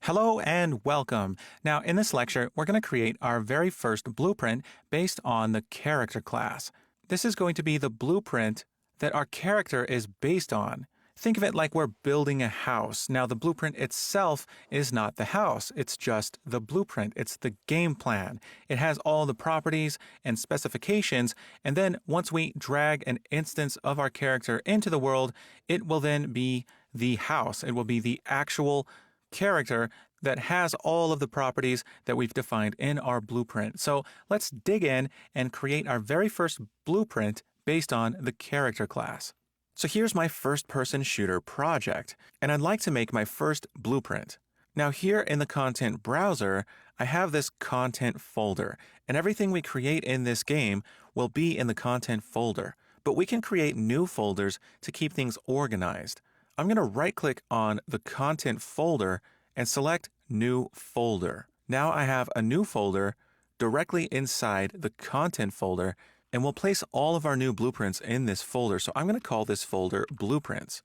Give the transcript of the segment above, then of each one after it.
Hello and welcome. Now, in this lecture, we're going to create our very first blueprint based on the character class. This is going to be the blueprint that our character is based on. Think of it like we're building a house. Now, the blueprint itself is not the house. It's just the blueprint. It's the game plan. It has all the properties and specifications. And then once we drag an instance of our character into the world, it will then be the house. It will be the actual character that has all of the properties that we've defined in our blueprint. So let's dig in and create our very first blueprint based on the character class. So here's my first-person shooter project, and I'd like to make my first blueprint. Now here in the content browser, I have this content folder, and everything we create in this game will be in the content folder. But we can create new folders to keep things organized. I'm going to right-click on the content folder and select New Folder. Now I have a new folder directly inside the content folder, and we'll place all of our new blueprints in this folder. So I'm going to call this folder Blueprints.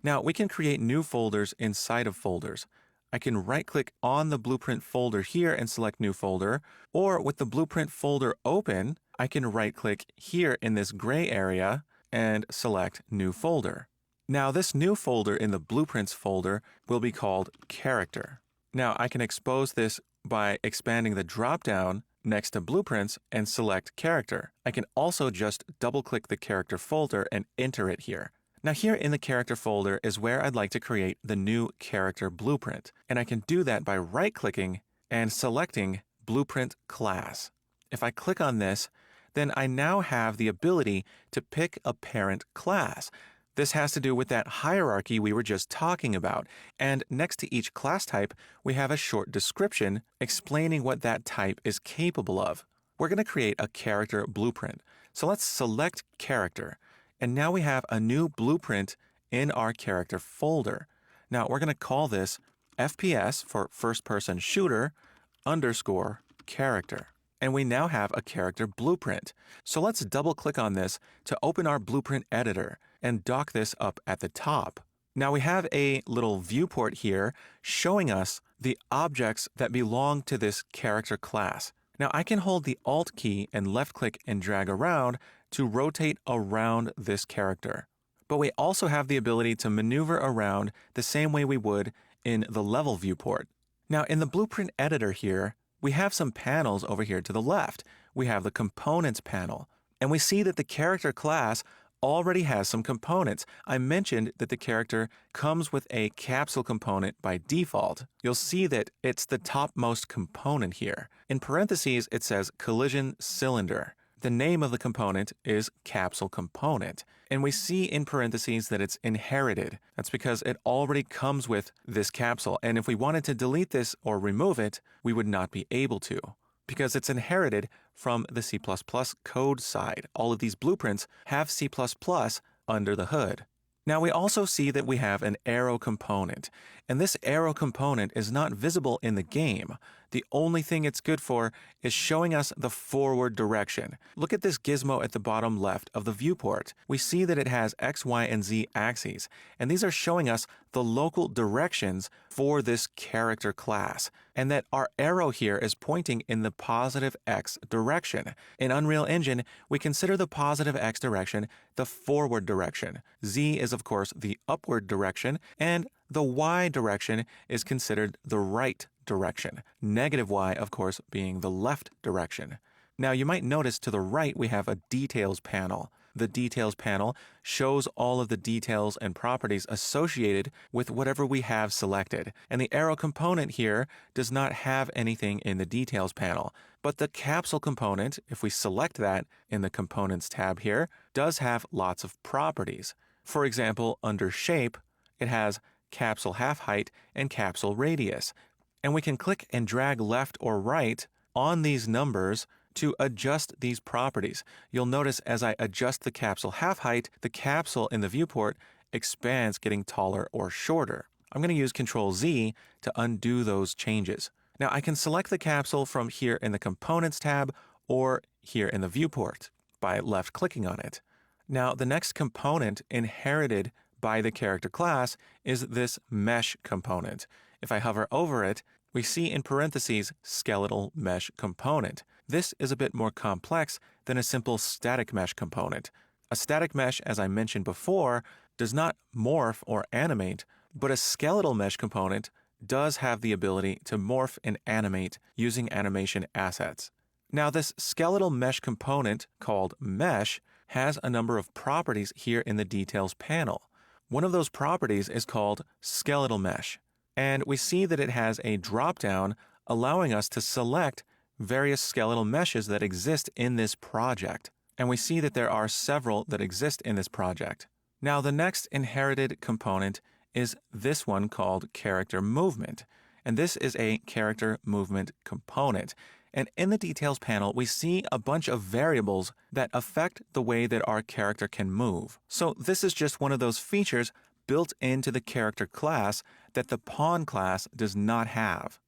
Now we can create new folders inside of folders. I can right-click on the blueprint folder here and select New Folder, or with the blueprint folder open, I can right-click here in this gray area and select New Folder. Now this new folder in the Blueprints folder will be called Character. Now I can expose this by expanding the drop-down next to Blueprints and select Character. I can also just double-click the Character folder and enter it here. Now here in the Character folder is where I'd like to create the new character blueprint. And I can do that by right-clicking and selecting Blueprint Class. If I click on this, then I now have the ability to pick a parent class. This has to do with that hierarchy we were just talking about. And next to each class type, we have a short description explaining what that type is capable of. We're going to create a character blueprint. So let's select Character. And now we have a new blueprint in our character folder. Now we're going to call this FPS for first person shooter underscore character. And we now have a character blueprint. So let's double click on this to open our blueprint editor and dock this up at the top. Now we have a little viewport here showing us the objects that belong to this character class. Now I can hold the Alt key and left click and drag around to rotate around this character. But we also have the ability to maneuver around the same way we would in the level viewport. Now in the blueprint editor here, we have some panels over here to the left. We have the Components panel, and we see that the character class already has some components. I mentioned that the character comes with a capsule component by default. You'll see that it's the topmost component here. In parentheses, it says Collision Cylinder. The name of the component is Capsule Component. And we see in parentheses that it's inherited. That's because it already comes with this capsule. And if we wanted to delete this or remove it, we would not be able to, because it's inherited from the C++ code side. All of these blueprints have C++ under the hood. Now we also see that we have an arrow component, and this arrow component is not visible in the game. The only thing it's good for is showing us the forward direction. Look at this gizmo at the bottom left of the viewport. We see that it has X, Y, and Z axes, and these are showing us the local directions for this character class, and that our arrow here is pointing in the positive X direction. In Unreal Engine, we consider the positive X direction the forward direction. Z is, of course, the upward direction, and the Y direction is considered the right direction. Negative Y, of course, being the left direction. Now, you might notice to the right we have a Details panel. The Details panel shows all of the details and properties associated with whatever we have selected. And the arrow component here does not have anything in the Details panel. But the Capsule component, if we select that in the Components tab here, does have lots of properties. For example, under Shape, it has Capsule Half Height and Capsule Radius. And we can click and drag left or right on these numbers to adjust these properties. You'll notice as I adjust the capsule half height, the capsule in the viewport expands, getting taller or shorter. I'm going to use Control Z to undo those changes. Now I can select the capsule from here in the Components tab or here in the viewport by left clicking on it. Now the next component inherited by the character class is this mesh component. If I hover over it, we see in parentheses skeletal mesh component. This is a bit more complex than a simple static mesh component. A static mesh, as I mentioned before, does not morph or animate, but a skeletal mesh component does have the ability to morph and animate using animation assets. Now, this skeletal mesh component, called mesh, has a number of properties here in the details panel. One of those properties is called skeletal mesh, and we see that it has a drop-down allowing us to select various skeletal meshes that exist in this project. And we see that there are several that exist in this project. Now, the next inherited component is this one called character movement. And this is a character movement component. And in the details panel, we see a bunch of variables that affect the way that our character can move. So this is just one of those features built into the character class that the pawn class does not have.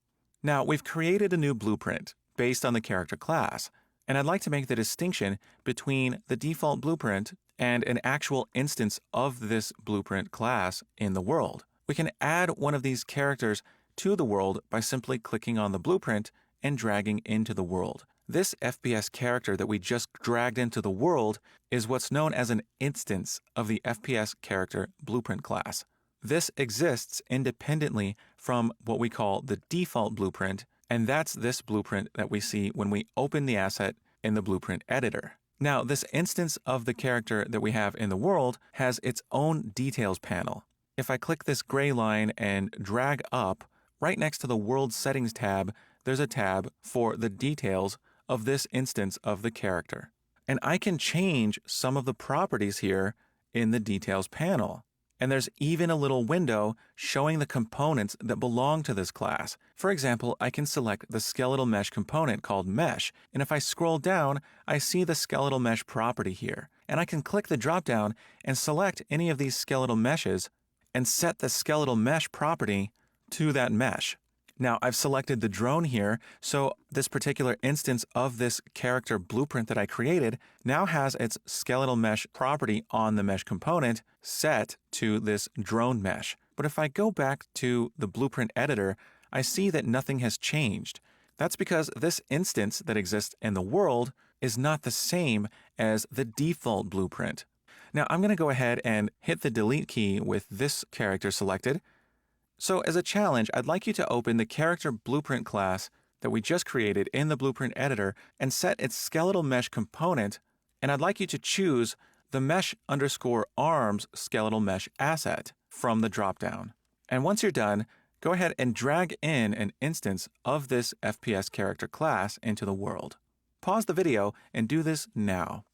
Now, we've created a new blueprint based on the character class. And I'd like to make the distinction between the default blueprint and an actual instance of this blueprint class in the world. We can add one of these characters to the world by simply clicking on the blueprint and dragging into the world. This FPS character that we just dragged into the world is what's known as an instance of the FPS character blueprint class. This exists independently from what we call the default blueprint, and that's this blueprint that we see when we open the asset in the blueprint editor. Now, this instance of the character that we have in the world has its own details panel. If I click this gray line and drag up, right next to the World Settings tab, there's a tab for the details of this instance of the character. And I can change some of the properties here in the details panel. And there's even a little window showing the components that belong to this class. For example, I can select the skeletal mesh component called mesh, and if I scroll down, I see the skeletal mesh property here. And I can click the dropdown and select any of these skeletal meshes and set the skeletal mesh property to that mesh. Now, I've selected the drone here, so this particular instance of this character blueprint that I created now has its skeletal mesh property on the mesh component set to this drone mesh. But if I go back to the blueprint editor, I see that nothing has changed. That's because this instance that exists in the world is not the same as the default blueprint. Now, I'm going to go ahead and hit the delete key with this character selected. So as a challenge, I'd like you to open the character blueprint class that we just created in the blueprint editor and set its skeletal mesh component, and I'd like you to choose the mesh_arms skeletal mesh asset from the dropdown. And once you're done, go ahead and drag in an instance of this FPS character class into the world. Pause the video and do this now.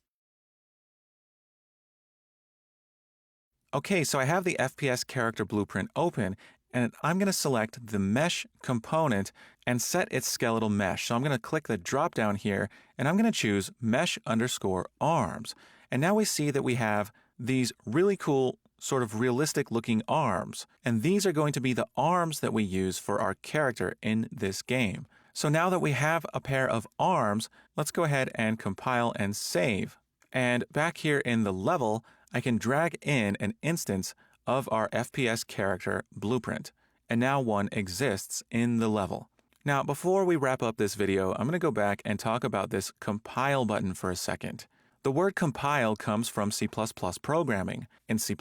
Okay, so I have the FPS character blueprint open, and I'm going to select the mesh component and set its skeletal mesh. So I'm going to click the drop down here, and I'm going to choose mesh_arms. And now we see that we have these really cool, sort of realistic looking arms. And these are going to be the arms that we use for our character in this game. So now that we have a pair of arms, let's go ahead and compile and save. And back here in the level, I can drag in an instance of our FPS character blueprint, and now one exists in the level. Now, before we wrap up this video, I'm going to go back and talk about this compile button for a second. The word compile comes from C++ programming. In C++,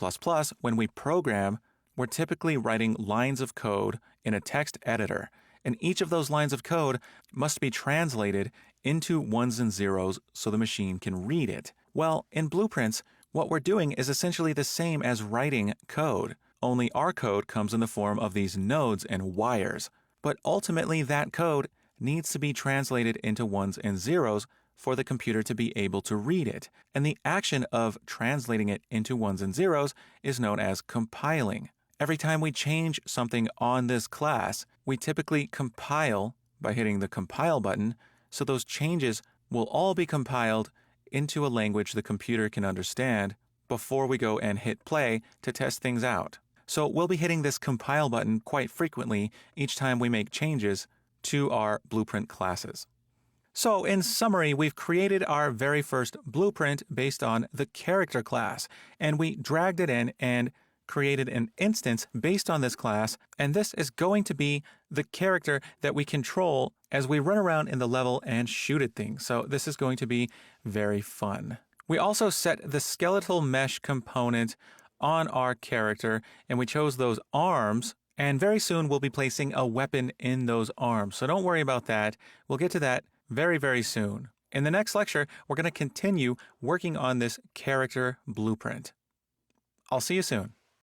when we program, we're typically writing lines of code in a text editor, and each of those lines of code must be translated into ones and zeros so the machine can read it. Well, in blueprints, what we're doing is essentially the same as writing code, only our code comes in the form of these nodes and wires. But ultimately, that code needs to be translated into ones and zeros for the computer to be able to read it. And the action of translating it into ones and zeros is known as compiling. Every time we change something on this class, we typically compile by hitting the compile button, so those changes will all be compiled into a language the computer can understand before we go and hit play to test things out. So we'll be hitting this compile button quite frequently each time we make changes to our blueprint classes. So in summary, we've created our very first blueprint based on the character class, and we dragged it in and created an instance based on this class, and this is going to be the character that we control as we run around in the level and shoot at things. So this is going to be very fun. We also set the skeletal mesh component on our character, and we chose those arms, and very soon we'll be placing a weapon in those arms. So don't worry about that. We'll get to that very, very soon. In the next lecture, we're going to continue working on this character blueprint. I'll see you soon.